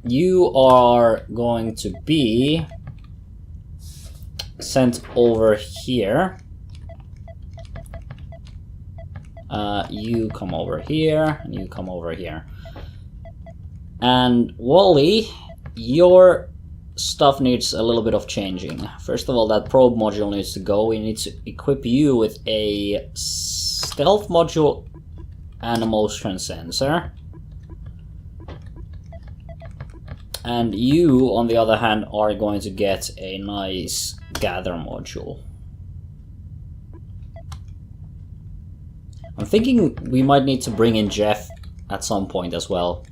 you are going to be sent over here. You come over here, and you come over here. And Wally, your stuff needs a little bit of changing. First of all, that probe module needs to go. We need to equip you with a stealth module and a motion sensor. And you, on the other hand, are going to get a nice gather module. I'm thinking we might need to bring in Jeff at some point as well,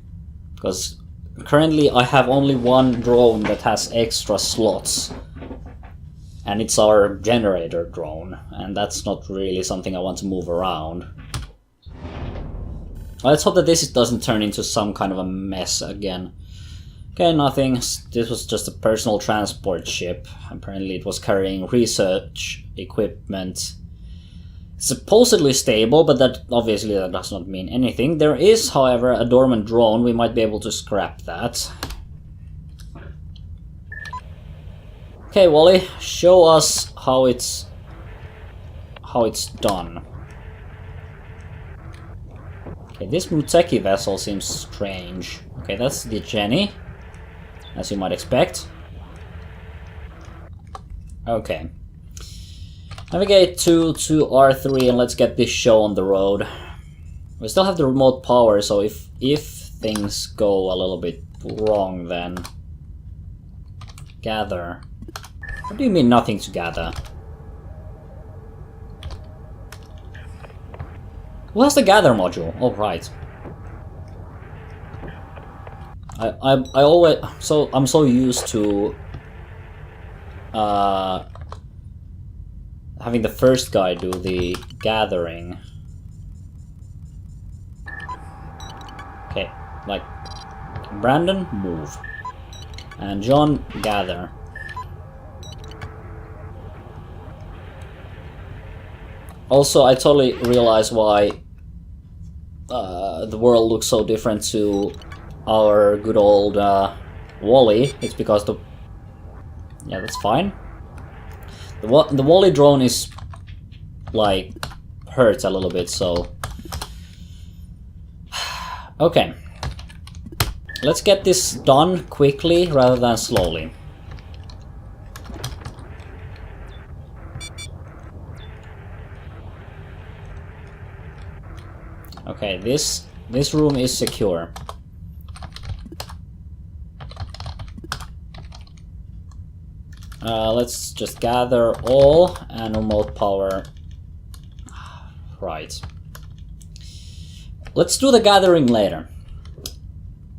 because currently I have only one drone that has extra slots, and it's our generator drone, and that's not really something I want to move around. Let's hope that this doesn't turn into some kind of a mess again. Okay, nothing. This was just a personal transport ship. Apparently it was carrying research equipment. Supposedly stable, but that obviously that does not mean anything. There is, however, a dormant drone. We might be able to scrap that. Okay, Wally, show us how it's done. Okay, this Muteki vessel seems strange. Okay, that's the Jenny, as you might expect. Okay. Navigate to R3 and let's get this show on the road. We still have the remote power, so if things go a little bit wrong, then gather. What do you mean nothing to gather? Who has the gather module? Oh, right. I always I'm so used to having the first guy do the gathering. Okay, like Brandon, move, and John, gather. Also, I totally realize why the world looks so different to our good old Wally. It's because the... Yeah, that's fine. The Wally drone is, like, hurts a little bit, so... Okay. Let's get this done quickly rather than slowly. Okay, this room is secure. Let's just gather all and remote power. Right. Let's do the gathering later.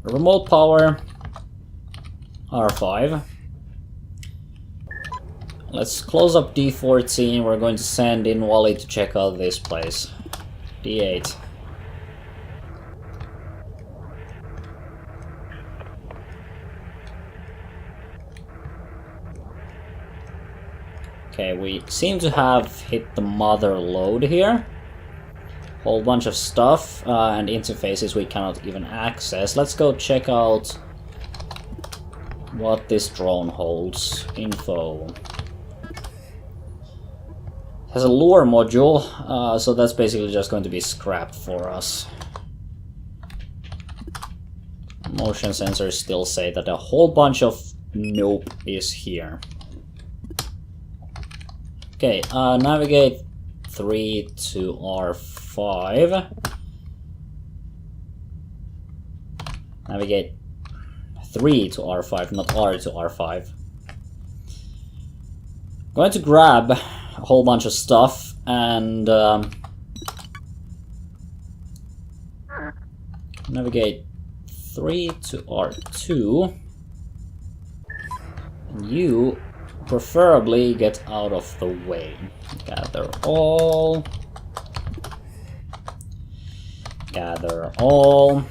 Remote power R5. Let's close up D14. We're going to send in Wally to check out this place. D8. Okay, we seem to have hit the mother load here. Whole bunch of stuff and interfaces we cannot even access. Let's go check out what this drone holds. Info. It has a lure module, so that's basically just going to be scrapped for us. Motion sensors still say that a whole bunch of nope is here. Okay, navigate 3 to R5. Navigate 3 to R5, not R to R5. I'm going to grab a whole bunch of stuff and navigate 3 to R2. And you preferably get out of the way. Gather all. Gather all.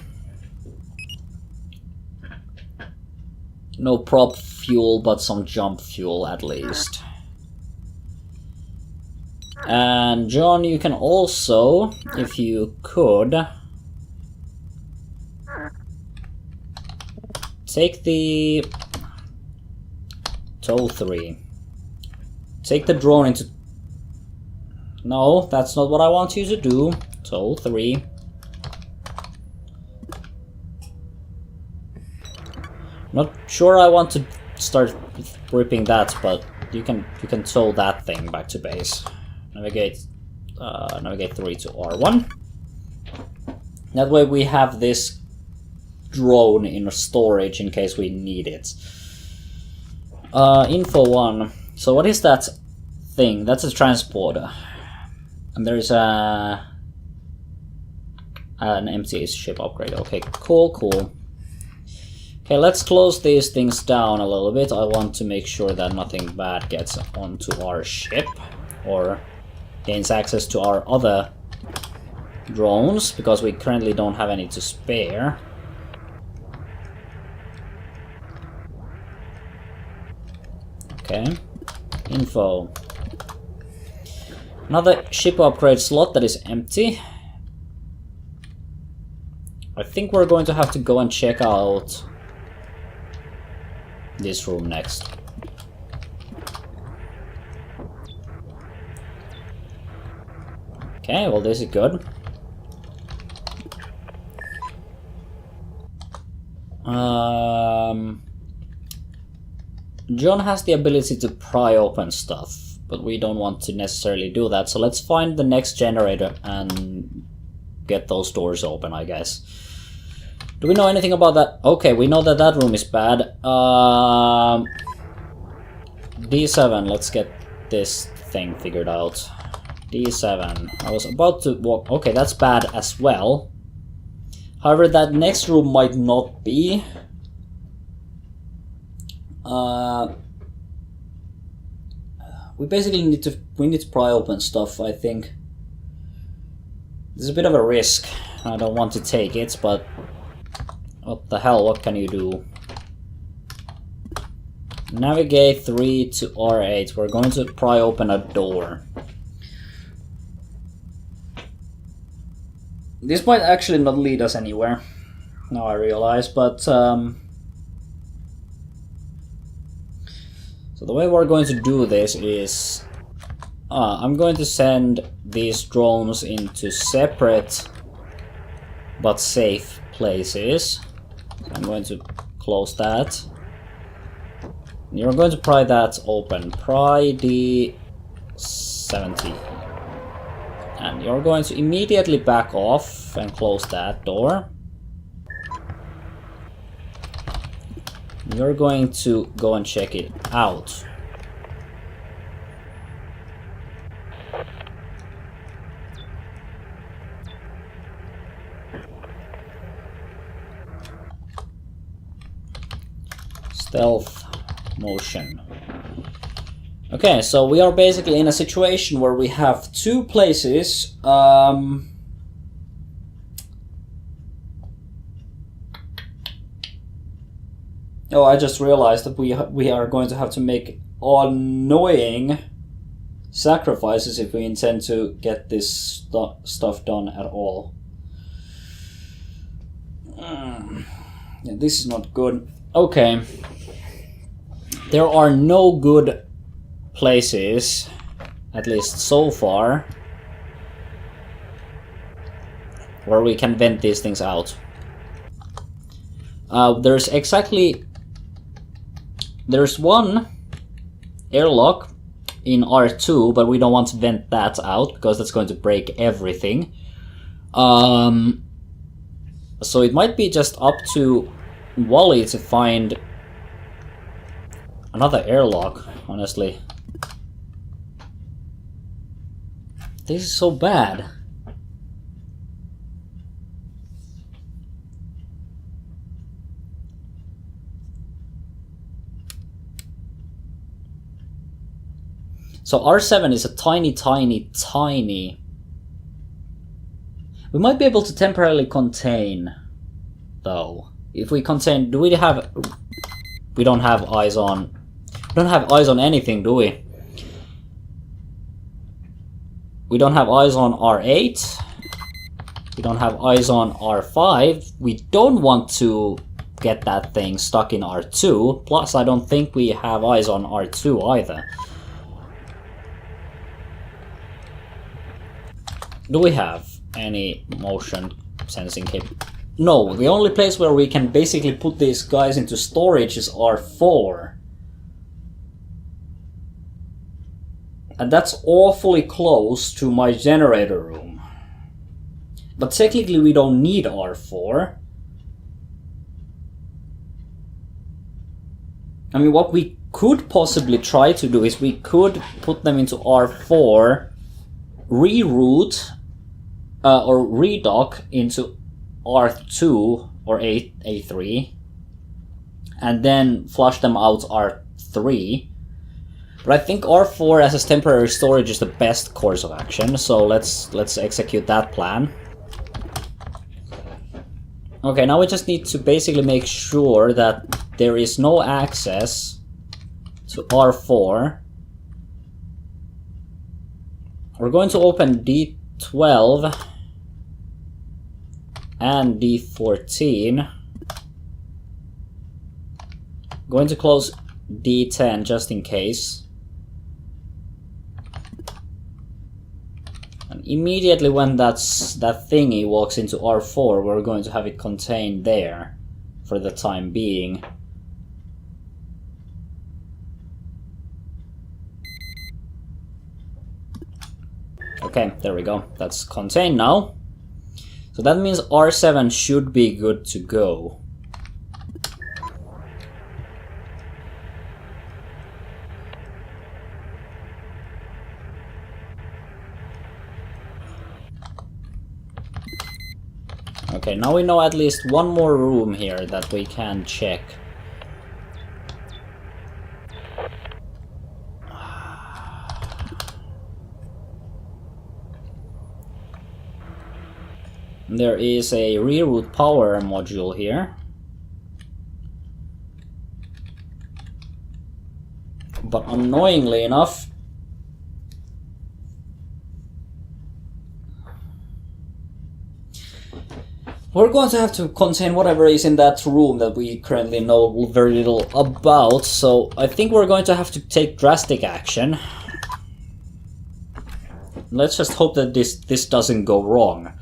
No prop fuel, but some jump fuel at least. And John, you can also, if you could, take the tow 3. Take the drone into... No, that's not what I want you to do. Tow 3. Not sure I want to start ripping that, but you can tow that thing back to base. Navigate 3 to R1. That way we have this drone in storage in case we need it. Info 1. So what is that thing? That's a transporter. And there's an empty ship upgrade. Okay, cool. Okay, let's close these things down a little bit. I want to make sure that nothing bad gets onto our ship or gains access to our other drones, because we currently don't have any to spare. Okay, info. Another ship upgrade slot that is empty. I think we're going to have to go and check out this room next. Okay, well this is good. John has the ability to pry open stuff, but we don't want to necessarily do that, so let's find the next generator and get those doors open, I guess. Do we know anything about that? Okay, we know that that room is bad. D7, let's get this thing figured out. D7, I was about to walk... Okay, that's bad as well. However, that next room might not be. We basically need to pry open stuff, I think. There's a bit of a risk. I don't want to take it, but what the hell, what can you do? Navigate 3 to R8. We're going to pry open a door. This might actually not lead us anywhere. Now I realize, but so the way we're going to do this is I'm going to send these drones into separate but safe places. So I'm going to close that. You're going to pry that open. Pry D70. And you're going to immediately back off and close that door. You're going to go and check it out. Stealth motion. Okay, so we are basically in a situation where we have two places. Oh, I just realized that we are going to have to make annoying sacrifices if we intend to get this stuff done at all. Yeah, this is not good. Okay. There are no good places, at least so far, where we can vent these things out. There's one airlock in R2, but we don't want to vent that out because that's going to break everything. So it might be just up to Wally to find another airlock, honestly. This is so bad. So R7 is a tiny. We might be able to temporarily contain, though. If we contain, we don't have eyes on. We don't have eyes on anything, do we? We don't have eyes on R8. We don't have eyes on R5. We don't want to get that thing stuck in R2. Plus, I don't think we have eyes on R2 either. Do we have any motion sensing capability? No, the only place where we can basically put these guys into storage is R4. And that's awfully close to my generator room. But technically we don't need R4. I mean, what we could possibly try to do is we could put them into R4, reroute or redock into R2 or A3, and then flush them out R3. But I think R4 as a temporary storage is the best course of action, so let's execute that plan. Okay, now we just need to basically make sure that there is no access to R4. We're going to open D12 and D14. Going to close D10 just in case. And immediately when that thingy walks into R4, we're going to have it contained there for the time being. Okay, there we go. That's contained now. So that means R7 should be good to go. Okay, now we know at least one more room here that we can check. There is a reroute power module here. But annoyingly enough, we're going to have to contain whatever is in that room that we currently know very little about, so I think we're going to have to take drastic action. Let's just hope that this doesn't go wrong,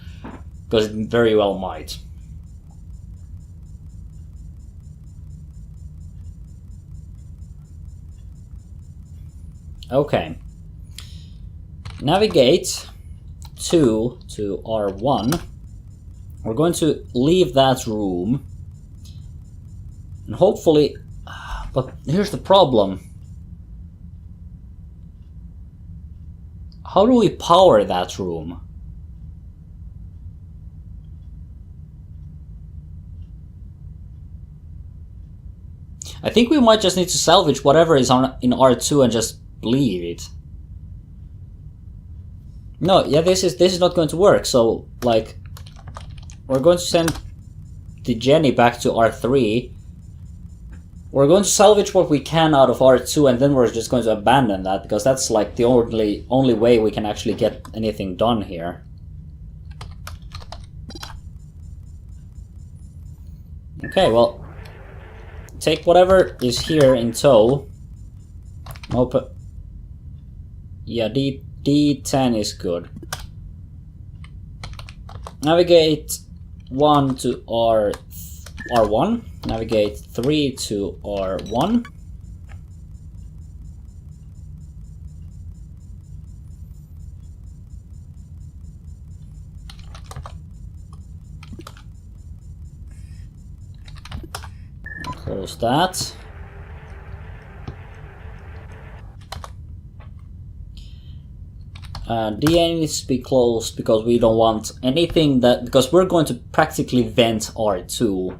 because it very well might. Okay. Navigate to R1. We're going to leave that room. And hopefully... But here's the problem. How do we power that room? I think we might just need to salvage whatever is in R2 and just leave it. No, yeah, this is not going to work, so, like... We're going to send the Jenny back to R3. We're going to salvage what we can out of R2, and then we're just going to abandon that, because that's like the only way we can actually get anything done here. Okay, well, take whatever is here in tow. Open. Yeah, D10 is good. Navigate 1 to R1. Navigate 3 to R1. Close that. DA needs to be closed because we don't want anything that... Because we're going to practically vent R2.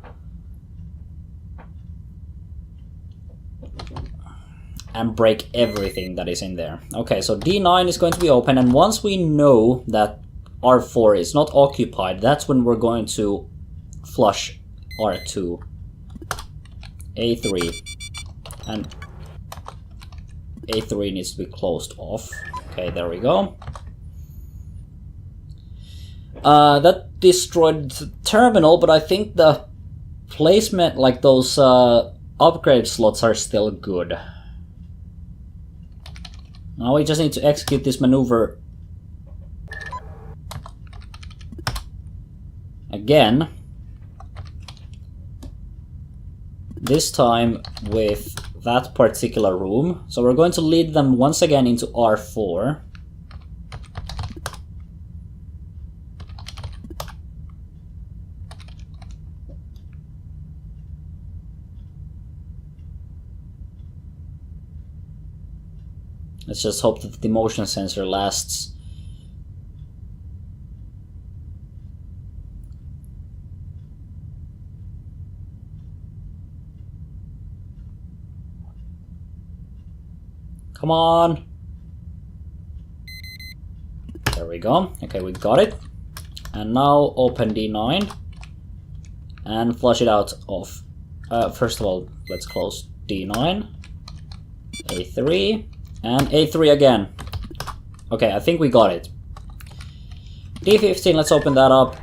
And break everything that is in there. Okay, so D9 is going to be open, and once we know that R4 is not occupied, that's when we're going to flush R2. A3. And A3 needs to be closed off. Okay, there we go. That destroyed the terminal, but I think the placement, like those upgrade slots are still good. Now we just need to execute this maneuver again. This time with that particular room. So we're going to lead them once again into R4. Let's just hope that the motion sensor lasts. Come on! There we go. Okay, we got it. And now open D9 and flush it out of. First of all, let's close D9, A3, and A3 again. Okay, I think we got it. D15, let's open that up.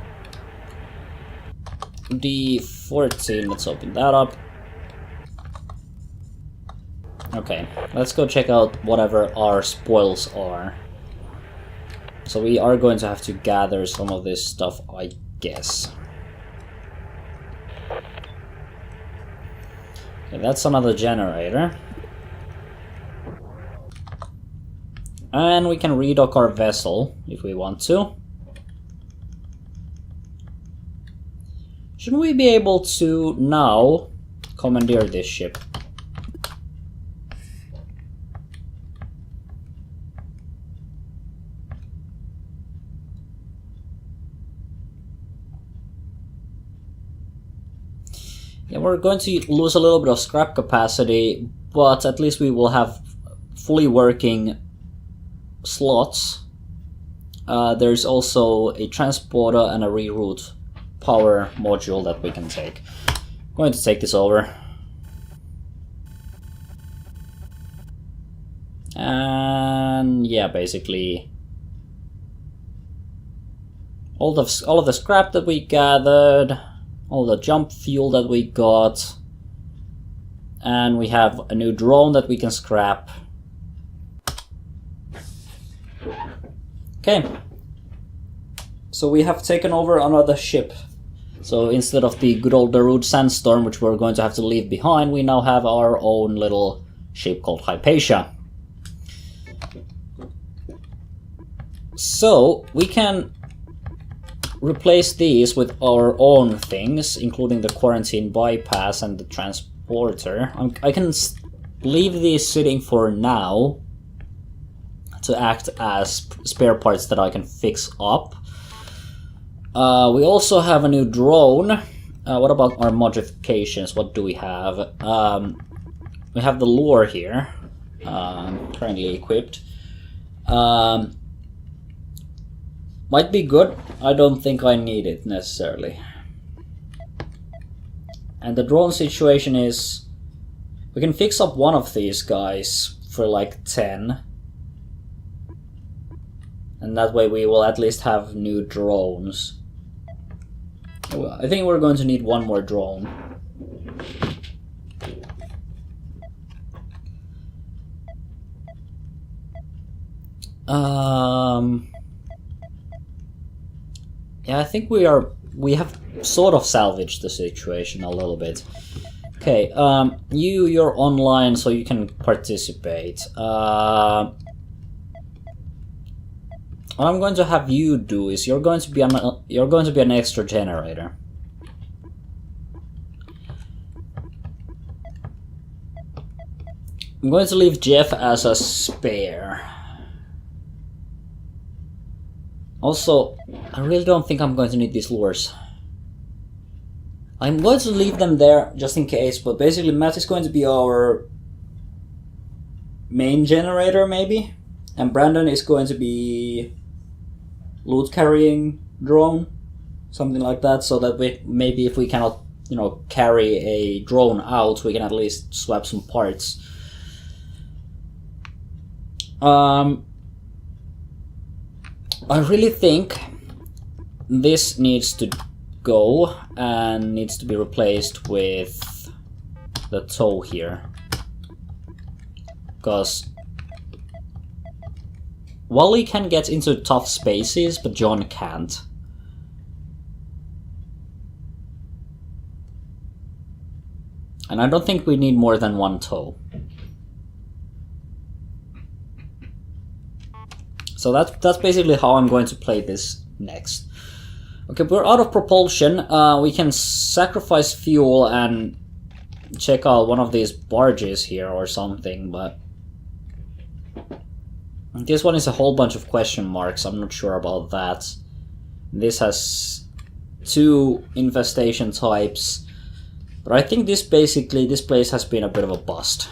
D14, let's open that up. Okay, let's go check out whatever our spoils are. So we are going to have to gather some of this stuff, I guess. Okay, that's another generator. And we can redock our vessel if we want to. Shouldn't we be able to now commandeer this ship? Yeah, we're going to lose a little bit of scrap capacity, but at least we will have fully working slots. There's also a transporter and a reroute power module that we can take. I'm going to take this over. And yeah, basically all of the scrap that we gathered, all the jump fuel that we got, and we have a new drone that we can scrap. Okay, so we have taken over another ship. So instead of the good old Darude Sandstorm, which we're going to have to leave behind, we now have our own little ship called Hypatia. So we can replace these with our own things, including the quarantine bypass and the transporter. I can leave these sitting for now to act as spare parts that I can fix up. We also have a new drone. What about our modifications? What do we have? We have the lure here, currently equipped. Might be good. I don't think I need it necessarily. And the drone situation is, we can fix up one of these guys for like 10. And that way we will at least have new drones. I think we're going to need one more drone. Yeah, I think we have sort of salvaged the situation a little bit. Okay, you're online, so you can participate. What I'm going to have you do is you're going to be an extra generator. I'm going to leave Jeff as a spare. Also, I really don't think I'm going to need these lures. I'm going to leave them there just in case, but basically Matt is going to be our main generator maybe, and Brandon is going to be loot carrying drone, something like that, so that we maybe if we cannot, carry a drone out, we can at least swap some parts. I really think this needs to go and needs to be replaced with the tow here. Because Wally can get into tough spaces, but John can't. And I don't think we need more than one tow. So that's basically how I'm going to play this next. Okay, we're out of propulsion. We can sacrifice fuel and check out one of these barges here or something, but this one is a whole bunch of question marks. I'm not sure about that. This has 2 infestation types, but I think this place has been a bit of a bust.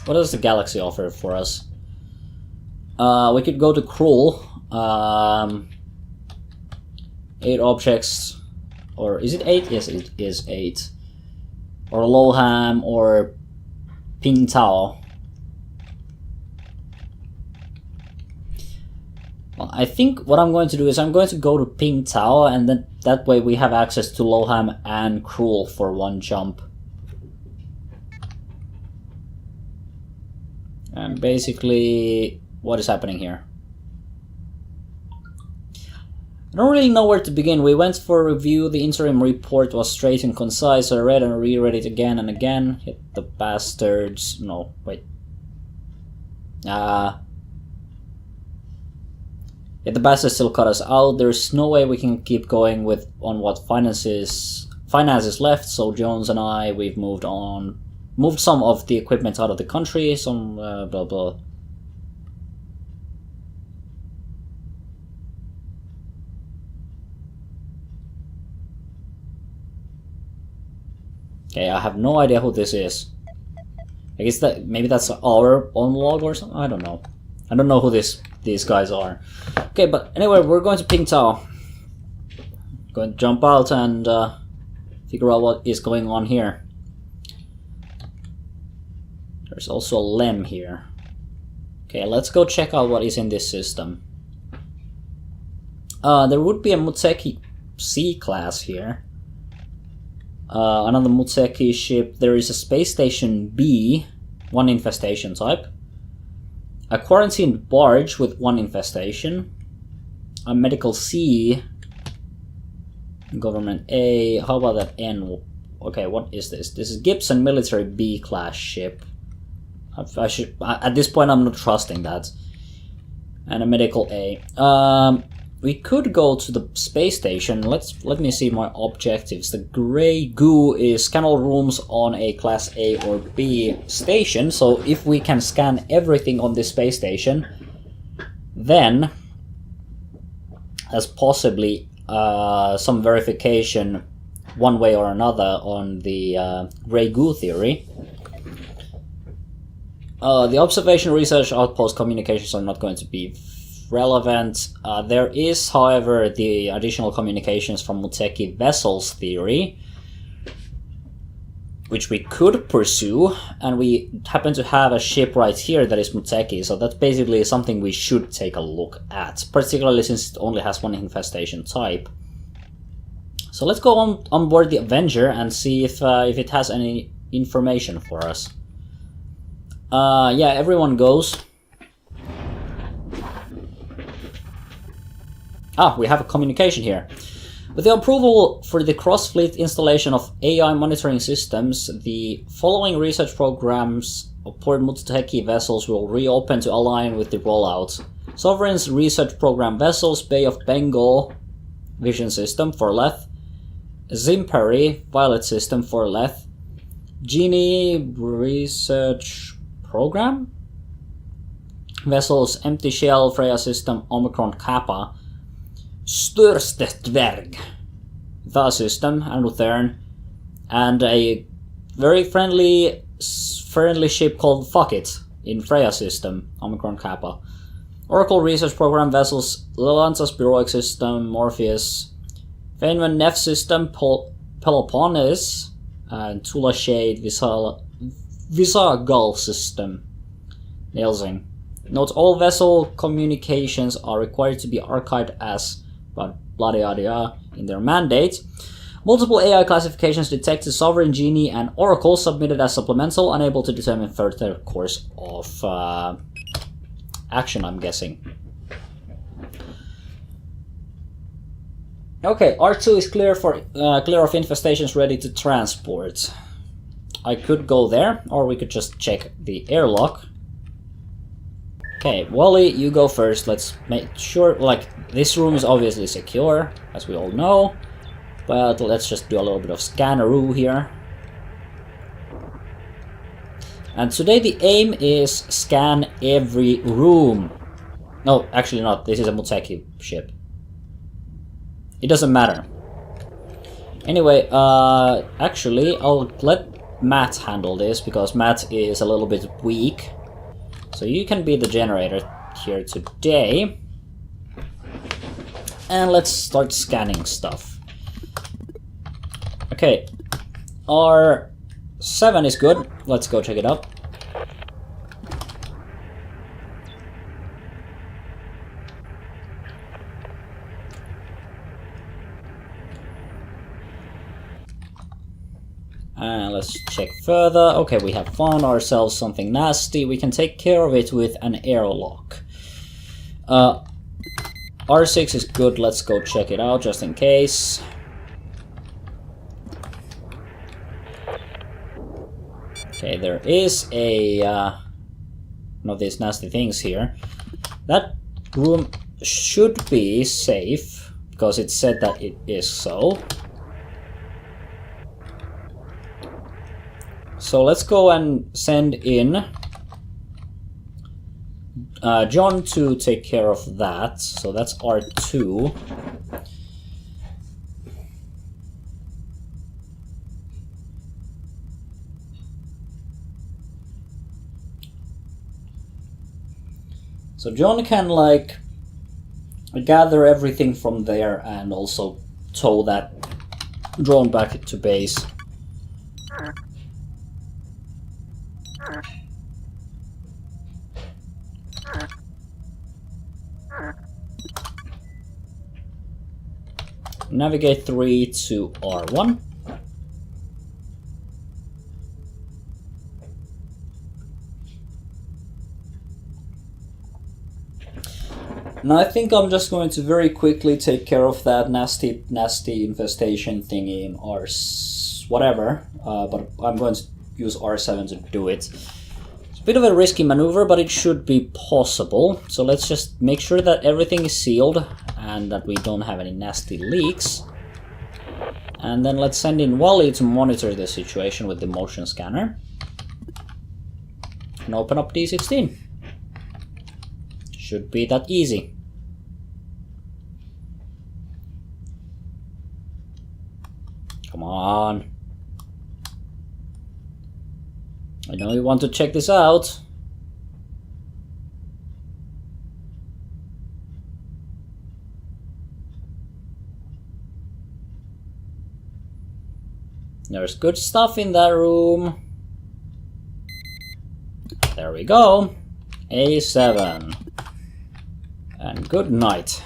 What does the galaxy offer for us? We could go to Cruel. 8 objects, or is it 8? Yes, it is 8. Or Loham, or Pingtao. Well, I think what I'm going to do is I'm going to go to Pingtao, and then that way we have access to Loham and Cruel for one jump. And basically, what is happening here? I don't really know where to begin. We went for a review, the interim report was straight and concise, so I read and reread it again and again. Yet the bastards... No, wait. Yet the bastards still cut us out. There's no way we can keep going with on what finances left, so Jones and I, we've moved some of the equipment out of the country, some blah blah. Okay, I have no idea who this is. I guess that maybe that's our own log or something. I don't know. I don't know who these guys are. Okay, but anyway, we're going to Pingtao. Going to jump out and figure out what is going on here. There's also a Lem here. Okay, let's go check out what is in this system. There would be a Muteki C-class here. Another Muteki ship. There is a Space Station B, 1 infestation type. A quarantined barge with 1 infestation. A Medical C. Government A. How about that N? Okay, what is this? This is Gibson Military B class ship. I should, at this point I'm not trusting that. And a Medical A. We could go to the space station. Let me see my objectives. The gray goo is scan all rooms on a class A or B station. So if we can scan everything on this space station, then as possibly some verification one way or another on the gray goo theory. The observation research outpost communications are not going to be relevant. There is, however, the additional communications from Muteki vessels theory, which we could pursue, and we happen to have a ship right here that is Muteki, so that's basically something we should take a look at, particularly since it only has 1 infestation type. So let's go on board the Avenger and see if it has any information for us. Yeah, everyone goes. We have a communication here. With the approval for the cross-fleet installation of AI monitoring systems, the following research programs aboard Muteki vessels will reopen to align with the rollout. Sovereign's research program vessels, Bay of Bengal Vision System for Leth, Zimperi Violet System for Leth, Genie Research Program vessels, Empty Shell Freya System Omicron Kappa, Störste Dvärg, the system, and Luthern, and a very friendly ship called Fuck It in Freya system, Omicron Kappa. Oracle Research Program vessels, Lelantas Heroic System, Morpheus, Feynman Nef System, Peloponnes, and Tula Shade Visa Gull System, Nelsing. Note all vessel communications are required to be archived as but blah yada yada in their mandate. Multiple AI classifications detected Sovereign, Genie, and Oracle submitted as supplemental, unable to determine further course of action, I'm guessing. Okay, R2 is clear for clear of infestations, ready to transport. I could go there, or we could just check the airlock. Okay, Wally, you go first. Let's make sure, like, this room is obviously secure, as we all know. But let's just do a little bit of scanneroo here. And today the aim is scan every room. No, actually not. This is a Muteki ship. It doesn't matter. Anyway, actually, I'll let Matt handle this, because Matt is a little bit weak. So you can be the generator here today. And let's start scanning stuff. Okay, R7 is good. Let's go check it out. And let's check further. Okay, we have found ourselves something nasty. We can take care of it with an airlock. R6 is good. Let's go check it out just in case. Okay, there is a one of these nasty things here. That room should be safe, because it said that it is so. So let's go and send in John to take care of that. So that's R2. So John can, like, gather everything from there and also tow that drone back to base. Navigate 3 to R1. Now I think I'm just going to very quickly take care of that nasty infestation thingy in whatever, but I'm going to use R7 to do it. It's a bit of a risky maneuver, but it should be possible. So let's just make sure that everything is sealed and that we don't have any nasty leaks. And then let's send in Wally to monitor the situation with the motion scanner. And open up D16. Should be that easy. Come on. I know you want to check this out. There's good stuff in that room. There we go. A7. And good night.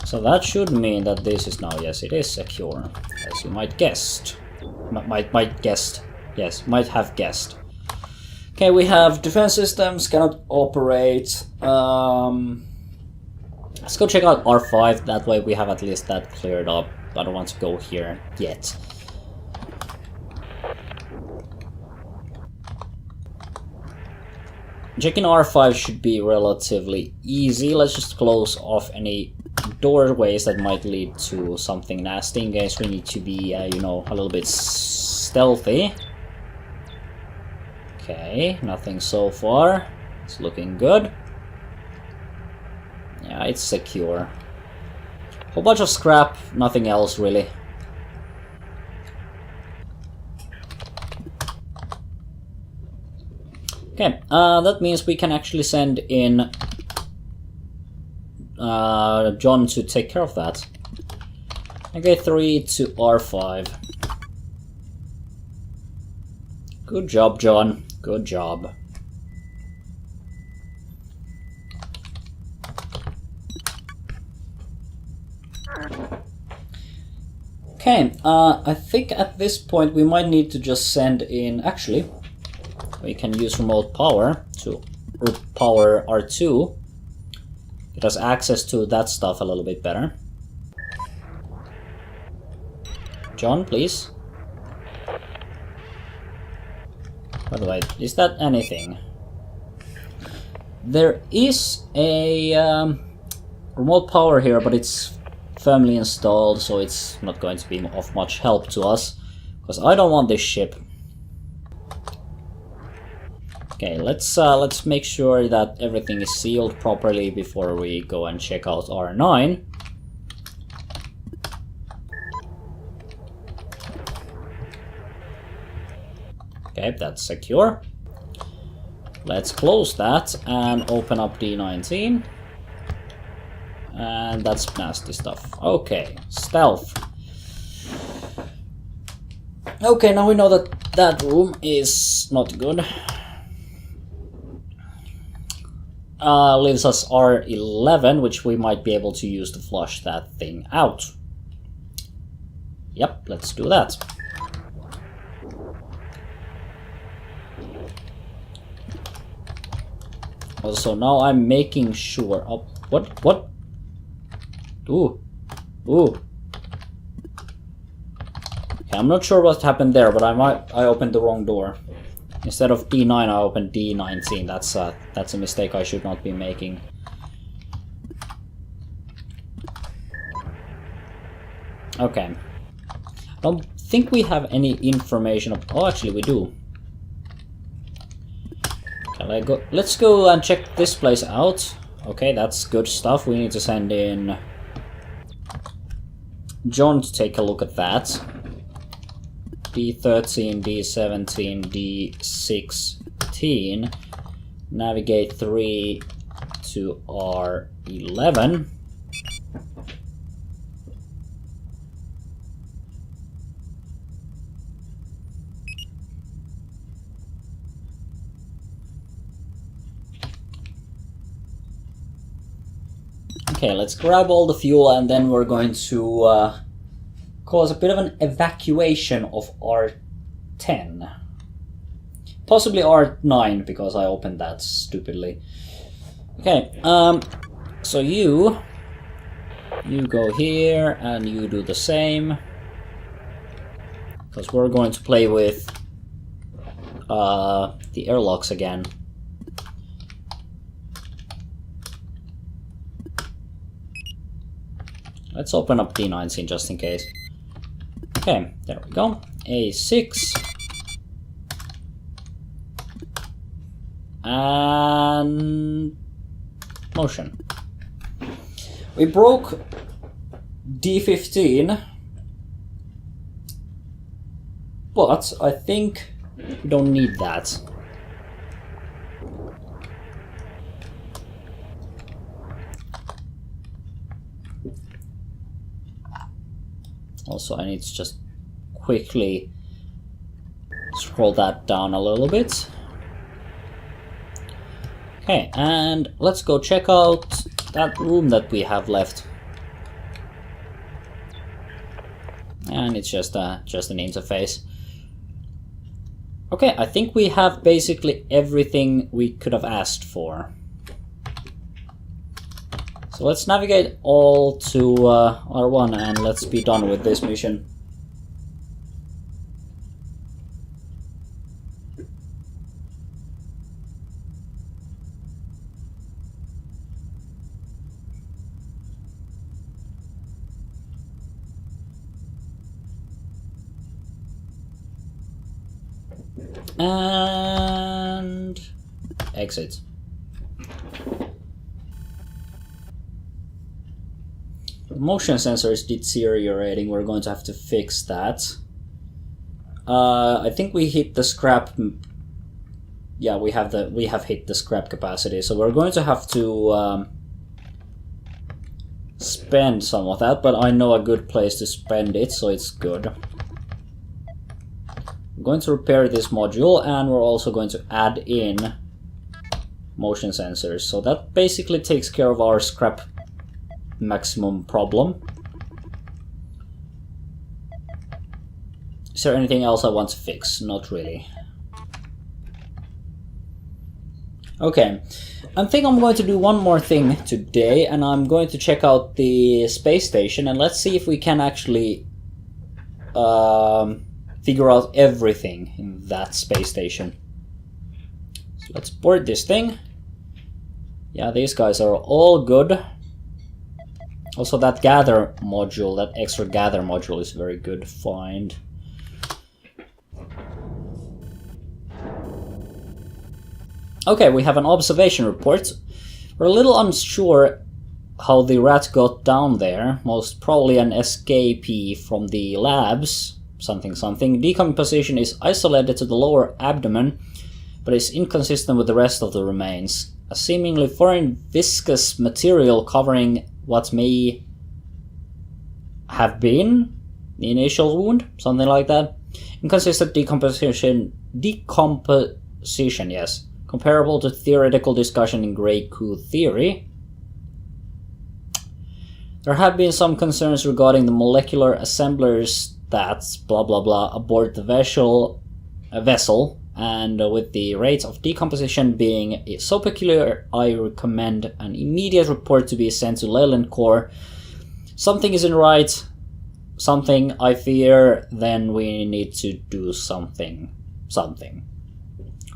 So that should mean that this is now, yes, it is secure, as you might guessed. Might guessed. Yes, might have guessed. Okay, we have defense systems, cannot operate. Let's go check out R5, that way we have at least that cleared up. I don't want to go here yet. Checking R5 should be relatively easy. Let's just close off any doorways that might lead to something nasty in case we need to be, you know, a little bit stealthy. Okay, nothing so far. It's looking good. Yeah, it's secure. Whole bunch of scrap, nothing else really. Okay, that means we can actually send in John to take care of that. Okay, 3 to R5. Good job, John. Good job. Okay, I think at this point we might need to just send in... Actually, we can use remote power to power R2. It has access to that stuff a little bit better. John, please. By the way, is that anything? There is a remote power here, but it's firmly installed, so it's not going to be of much help to us, because I don't want this ship. Okay, let's make sure that everything is sealed properly before we go and check out R9. Okay, that's secure. Let's close that and open up D19. And that's nasty stuff. Okay, stealth. Okay, now we know that that room is not good. Leaves us R11, which we might be able to use to flush that thing out. Yep, let's do that. Also, now I'm making sure... Oh, what? Ooh. Okay, I'm not sure what happened there, but I opened the wrong door. Instead of D9, I opened D19. That's a mistake I should not be making. Okay. I don't think we have any information of... Oh, actually we do. Let's go and check this place out. Okay, that's good stuff. We need to send in John to take a look at that. D13, D17, D16. Navigate 3 to R11. Okay, let's grab all the fuel and then we're going to cause a bit of an evacuation of R10. Possibly R9 because I opened that stupidly. Okay, so you go here and you do the same. Because we're going to play with the airlocks again. Let's open up D19 just in case. Okay, there we go. A6. And motion. We broke D15. But I think we don't need that. Also, I need to just quickly scroll that down a little bit. Okay, and let's go check out that room that we have left. And it's just an interface. Okay, I think we have basically everything we could have asked for. So let's navigate all to R1 and let's be done with this mission. And exit. The motion sensor is deteriorating. We're going to have to fix that. I think we hit the scrap. Yeah, we have hit the scrap capacity, so we're going to have to spend some of that. But I know a good place to spend it, so it's good. I'm going to repair this module, and we're also going to add in motion sensors. So that basically takes care of our scrap maximum problem. Is there anything else I want to fix? Not really. Okay, I think I'm going to do one more thing today, and I'm going to check out the space station, and let's see if we can actually figure out everything in that space station. So let's board this thing. Yeah, these guys are all good. Also, that gather module, that extra gather module is a very good find. Okay, we have an observation report. We're a little unsure how the rat got down there. Most probably an escapee from the labs. Something something. Decomposition is isolated to the lower abdomen, but is inconsistent with the rest of the remains. A seemingly foreign viscous material covering what may have been the initial wound, something like that. Inconsistent decomposition, yes. Comparable to theoretical discussion in Grey Goo theory. There have been some concerns regarding the molecular assemblers that blah blah blah aboard the vessel, and with the rate of decomposition being so peculiar, I recommend an immediate report to be sent to Leyland Corps. Something isn't right, something I fear, then we need to do something.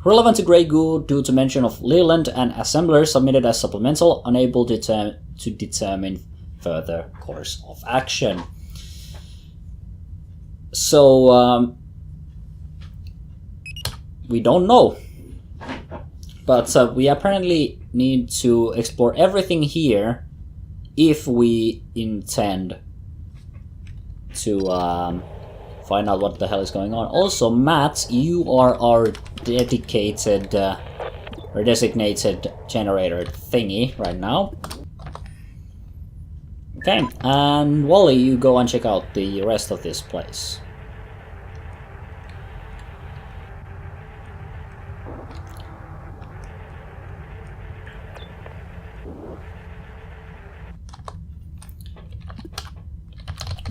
Relevant to Grey Goo due to mention of Leland and assemblers submitted as supplemental, unable to determine further course of action. So, we don't know. But we apparently need to explore everything here if we intend to find out what the hell is going on. Also, Matt, you are our dedicated or designated generator thingy right now. Okay, and Wally, you go and check out the rest of this place.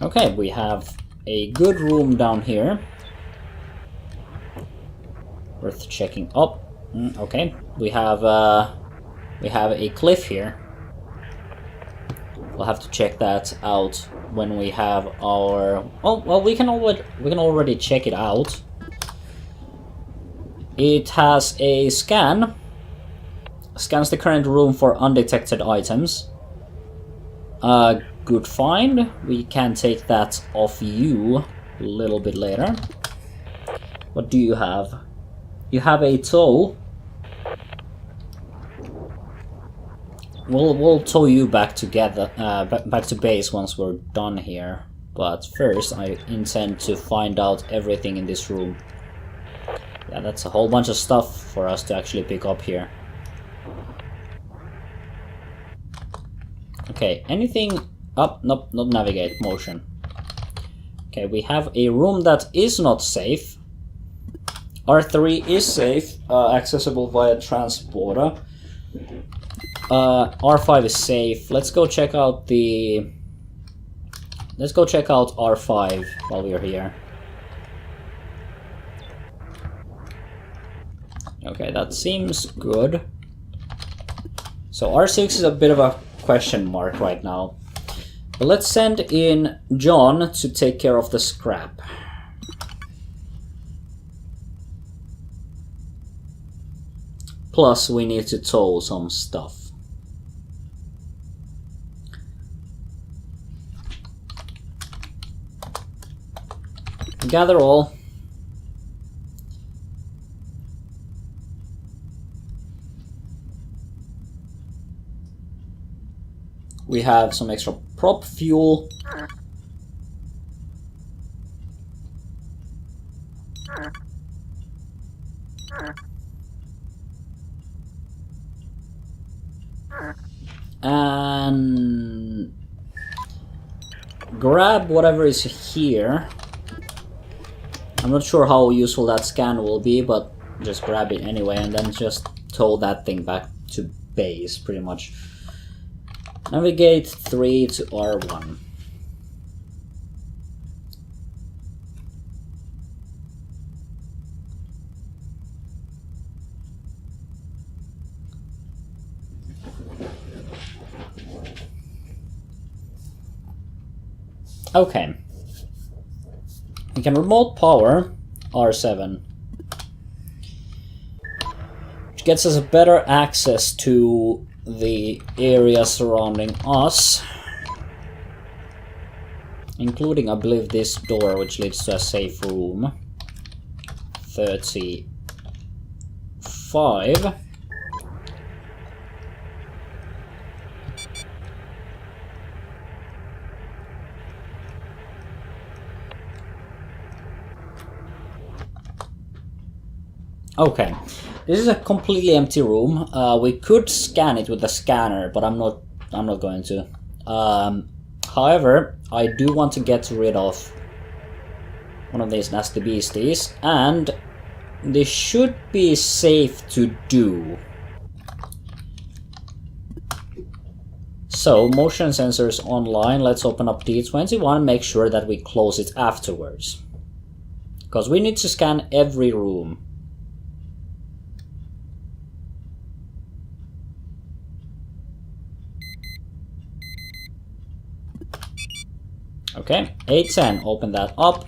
Okay, we have a good room down here. Worth checking. Oh, okay. We have a cliff here. We'll have to check that out when we have our. Oh well, we can already check it out. It has a scan. Scans the current room for undetected items. Good find. We can take that off you a little bit later. What do you have? You have a tow. We'll tow you back together, back to base once we're done here. But first, I intend to find out everything in this room. Yeah, that's a whole bunch of stuff for us to actually pick up here. Okay, anything up? Nope, not navigate, motion. Okay, we have a room that is not safe. R3 is safe, accessible via transporter. R5 is safe. Let's go check out R5 while we're here. Okay, that seems good. So R6 is a bit of a question mark right now. But let's send in John to take care of the scrap. Plus, we need to tow some stuff. Gather all. We have some extra prop fuel. And grab whatever is here. I'm not sure how useful that scan will be, but just grab it anyway and then just tow that thing back to base, pretty much. Navigate 3 to R1. Okay. We can remote power R7. Which gets us a better access to the area surrounding us. Including, I believe, this door, which leads to a safe room. 35. Okay, this is a completely empty room. We could scan it with the scanner, but I'm not going to. However, I do want to get rid of one of these nasty beasties, and this should be safe to do. So, motion sensors online. Let's open up D21 and make sure that we close it afterwards. Because we need to scan every room. Okay, A10, open that up.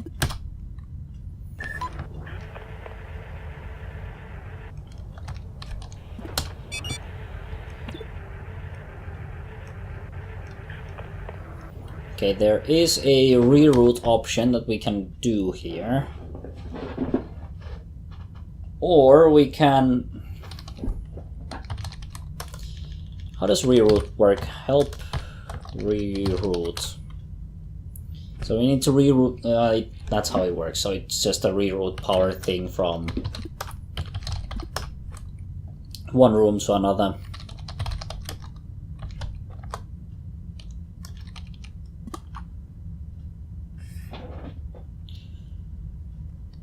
Okay, there is a reroute option that we can do here. Or we can... How does reroute work? Help reroute. So we need to reroute, that's how it works, so it's just a reroute power thing from one room to another.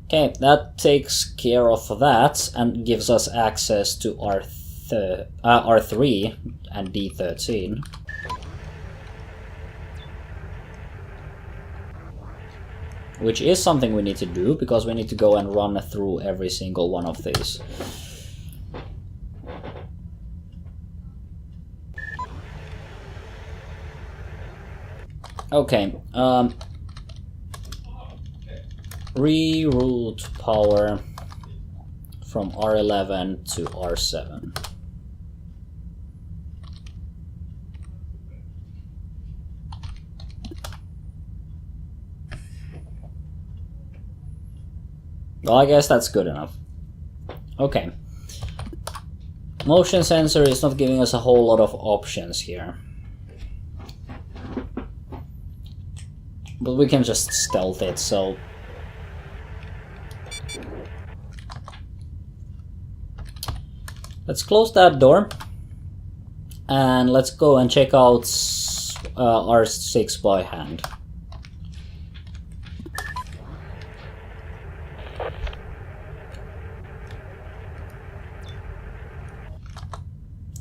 Okay, that takes care of that and gives us access to R3 and D13. Which is something we need to do, because we need to go and run through every single one of these. Okay, reroute power from R11 to R7. Well, I guess that's good enough. Okay. Motion sensor is not giving us a whole lot of options here. But we can just stealth it, so... Let's close that door. And let's go and check out R6 by hand.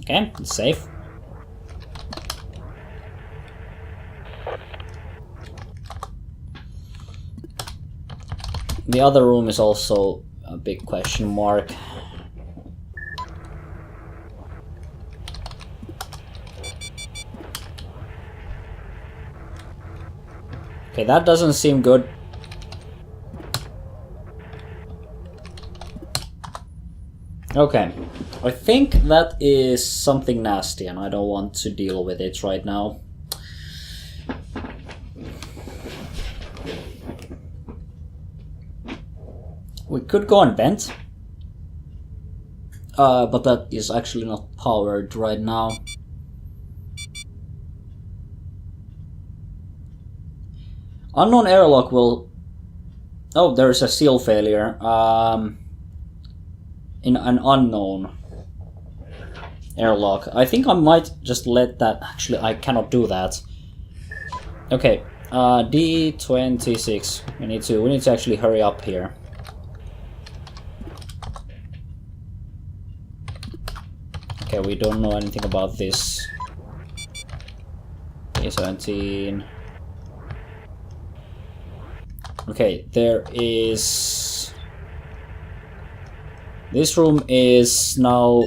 Okay, it's safe. The other room is also a big question mark. Okay, that doesn't seem good. Okay, I think that is something nasty and I don't want to deal with it right now. We could go on vent, but that is actually not powered right now. Unknown airlock will... Oh, there is a seal failure. In an unknown airlock. I think I might just let that... Actually, I cannot do that. Okay, D26. We need to actually hurry up here. Okay, we don't know anything about this. D17. Okay, there is... This room is now...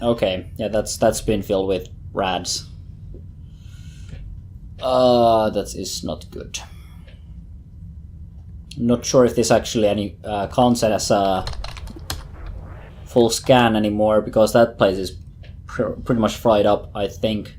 Okay, yeah, that's been filled with rads. That is not good. Not sure if this actually any counts as a full scan anymore, because that place is pretty much fried up, I think.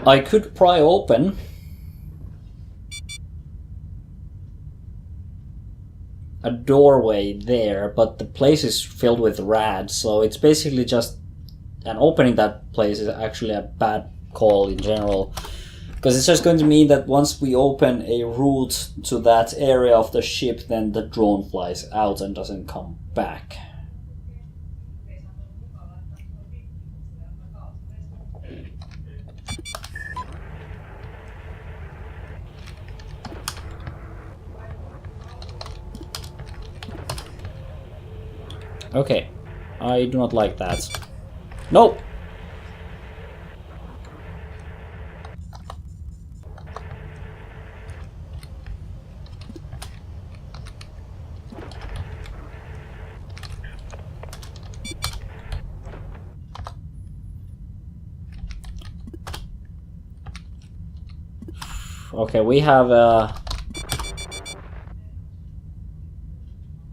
I could pry open a doorway there, but the place is filled with rats, so it's basically just... And opening that place is actually a bad call in general, because it's just going to mean that once we open a route to that area of the ship, then the drone flies out and doesn't come back. Okay, I do not like that. No! Okay, we have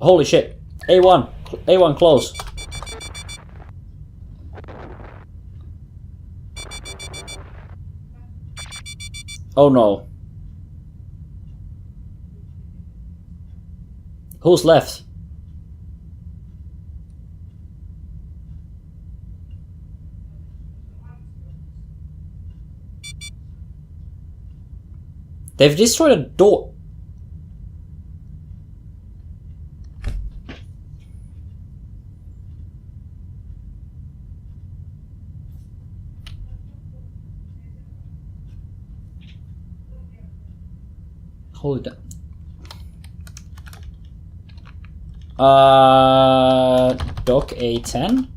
holy shit! A1! A1 close! Oh no. Who's left? They've destroyed a door. Hold it. Dock A10?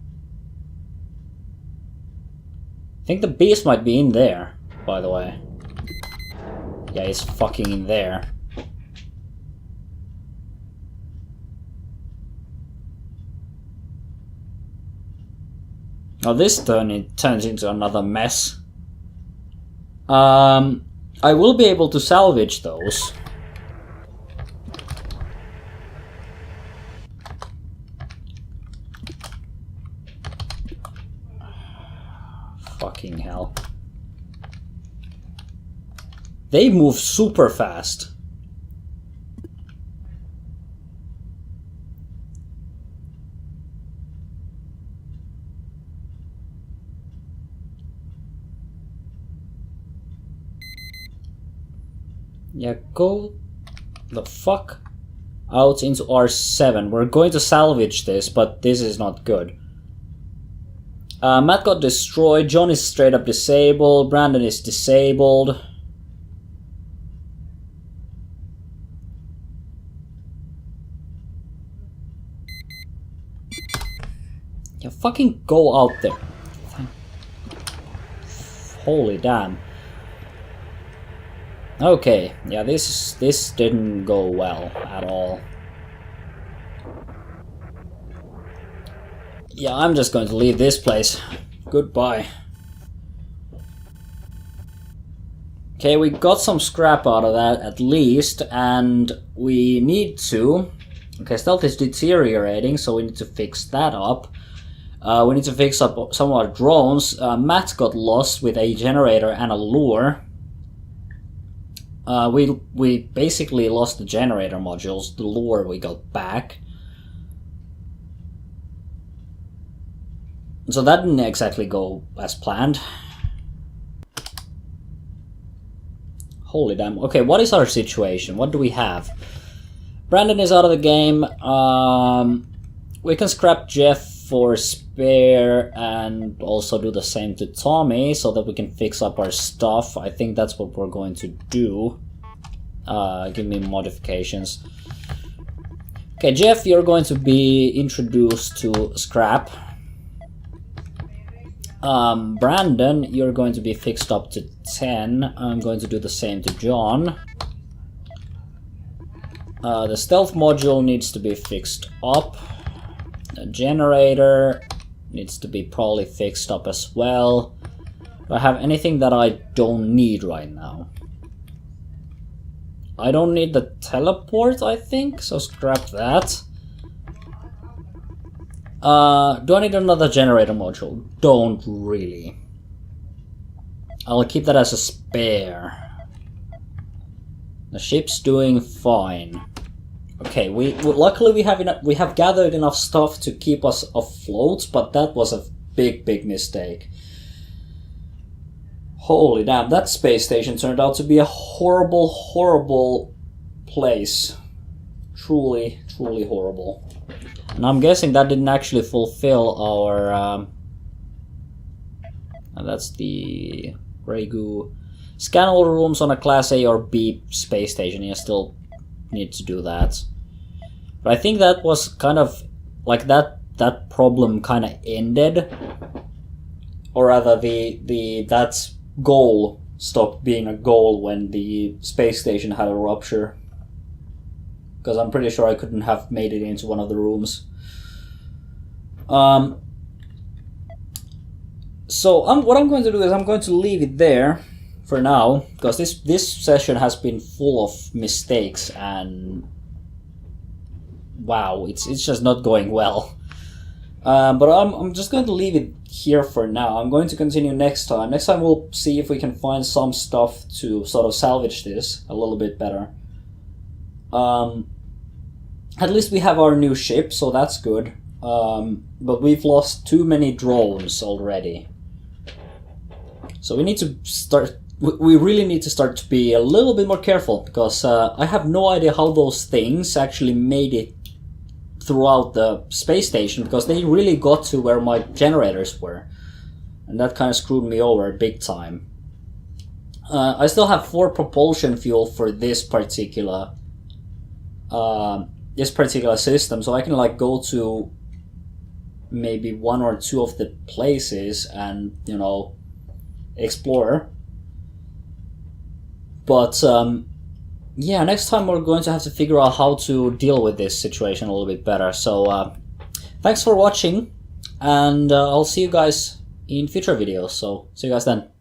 I think the beast might be in there, by the way. Yeah, he's fucking in there. Now this turn it turns into another mess. I will be able to salvage those. Fucking hell. They move super fast. Yeah, go the fuck out into R7. We're going to salvage this, but this is not good. Matt got destroyed. John is straight up disabled. Brandon is disabled. Yeah, fucking go out there. Holy damn. Okay, yeah, this didn't go well at all. Yeah, I'm just going to leave this place. Goodbye. Okay, we got some scrap out of that at least, and we need to... Okay, stealth is deteriorating, so we need to fix that up. We need to fix up some of our drones. Matt got lost with a generator and a lure. We basically lost the generator modules. The lure we got back. So that didn't exactly go as planned. Holy damn. Okay, what is our situation? What do we have? Brandon is out of the game. We can scrap Jeff for spare and also do the same to Tommy so that we can fix up our stuff. I think that's what we're going to do. Give me modifications. Okay, Jeff, you're going to be introduced to scrap. Brandon, you're going to be fixed up to 10. I'm going to do the same to John. The stealth module needs to be fixed up. The generator needs to be probably fixed up as well. Do I have anything that I don't need right now? I don't need the teleport, I think, so scrap that. Do I need another generator module? Don't really. I'll keep that as a spare. The ship's doing fine. Okay, luckily we have gathered enough stuff to keep us afloat, but that was a big mistake. Holy damn, that space station turned out to be a horrible place. Truly horrible. And I'm guessing that didn't actually fulfill our... and that's the Grey Goo. Scan all rooms on a Class A or B space station. You still need to do that. But I think that was kind of... like that problem kind of ended. Or rather, that goal stopped being a goal when the space station had a rupture. Because I'm pretty sure I couldn't have made it into one of the rooms. So what I'm going to do is I'm going to leave it there for now, because this session has been full of mistakes and wow, it's just not going well. But I'm just going to leave it here for now. I'm going to continue next time. Next time we'll see if we can find some stuff to sort of salvage this a little bit better. At least we have our new ship, so that's good. But we've lost too many drones already. So we need to start... we really need to start to be a little bit more careful, because I have no idea how those things actually made it throughout the space station, because they really got to where my generators were. And that kind of screwed me over big time. I still have 4 propulsion fuel for this particular system, so I can like go to maybe 1 or 2 of the places and, you know, explore. But yeah, next time we're going to have to figure out how to deal with this situation a little bit better. So thanks for watching, and I'll see you guys in future videos. So see you guys then.